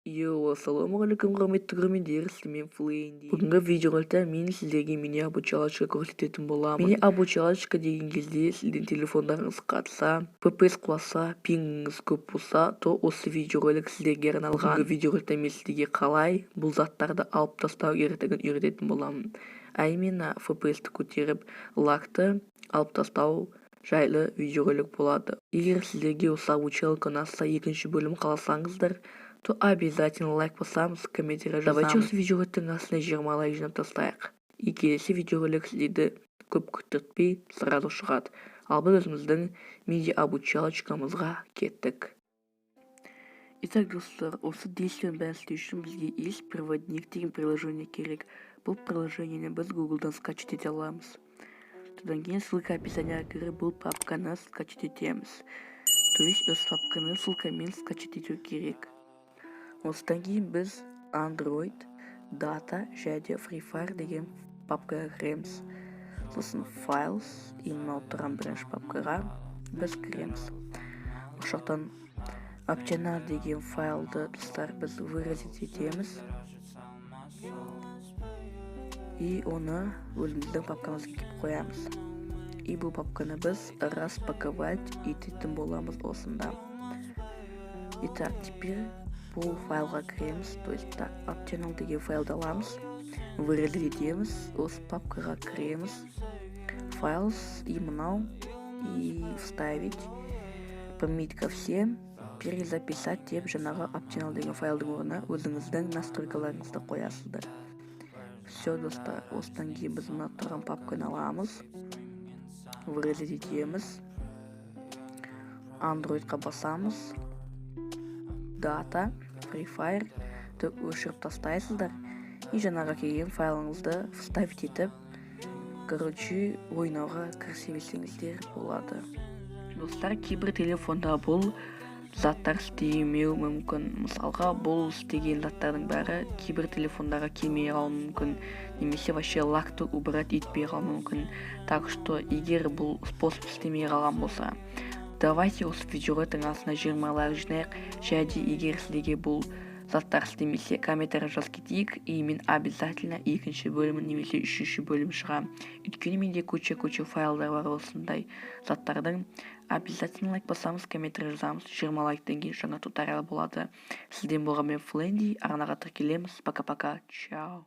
Assalamualaikum құрметті көрермендер, сіздермен Флейнди. Бүгінгі видеороликте мен сіздерге мини-обучалочка көрсететін боламын. Мини-обучалочка деген кезде сіздің телефондарыңыз қатса, FPS құласа, пингіңіз көп болса, то осы видеоролик сіздерге арналған. Бүгінгі видеороликте мен сіздерге қалай бұл заттарды алып тастау керектігін үйрететін боламын. Именно FPS-ті көтеріп, лакты алып тастау жайлы видеоролик болады. Егер сіздерге осы обучалка ұнаса, екінші бөлім қаласаңыздар, то обязательно лайк басамыз, комментарий жазамыз. Давайте осы видеороликтің астына 20 лайк жинап тастайық. И келесі видеоролик сіздерді көп күттіртпей сразу шығады. Ал біз өзіміздің мини-обучалочкамызға кеттік. Итак, достар, осы действиені бәрін істеу үшін бізге есть проводник деген приложение керек. Бұл приложениені біз Google'дан скачать ете аламыз. Содан кейін ссылка описанияға кіріп бұл папканы скачать етеміз. То есть осы папканы ссылкамен скачать ету керек. Осыдан кейін біз Android, Data және Free Fire деген папкаға кіреміз. Сосын Files, именно отырған бірінші папкаға біз кіреміз. Ошақтан Optional деген файлды достар біз выразить етеміз. И оны өзіміздің папкамызға кеп қоямыз. И бұл папканы біз распаковать ететін боламыз осында. Итак, теперь бұл файлға кіреміз, то есть так, Optional деген файлды аламыз, выразить етеміз, осы папкаға кіреміз, Files и мынау, и вставить, поменять ко всем, перезаписать деп жаңағы Optional деген файлдың орнына өзіңіздің настройкаларыңызды қоясыздар. Все, достар, осыдан кейін біз мына тұрған папканы аламыз, выразить етеміз, Androidқа басамыз, Data, Free Fire өшіріп тастайсыздар. И жаңағы келген файлыңызды вставить етіп, короче, ойнауға кірісе берсеңіздер болады. Достар, кейбір телефонда бұл заттар істемеуі мүмкін. Мысалға, бұл істеген заттардың бәрі кейбір телефондарға келмей қалуы мүмкін, немесе вообще лакты убрать етпей қалуы мүмкін. Так что, егер бұл способ істемей қалған болса, давайте осы видеороликтің астына 20 лайк жинайық. Және егер сіздерге бұл заттар істемесе, комментарий жазып кетейік, и мен обязательно екінші бөлімін немесе үшінші бөлім шығам. Өйткені менде көше файлдар бар осындай заттардың. Обязательно лайк басамыз, комментарий жазамыз. 20 лайктен кейін жаңа туториал болады. Сізден болған мен Флейнди, арнаға тіркелеміз. Пока-пока. Чао.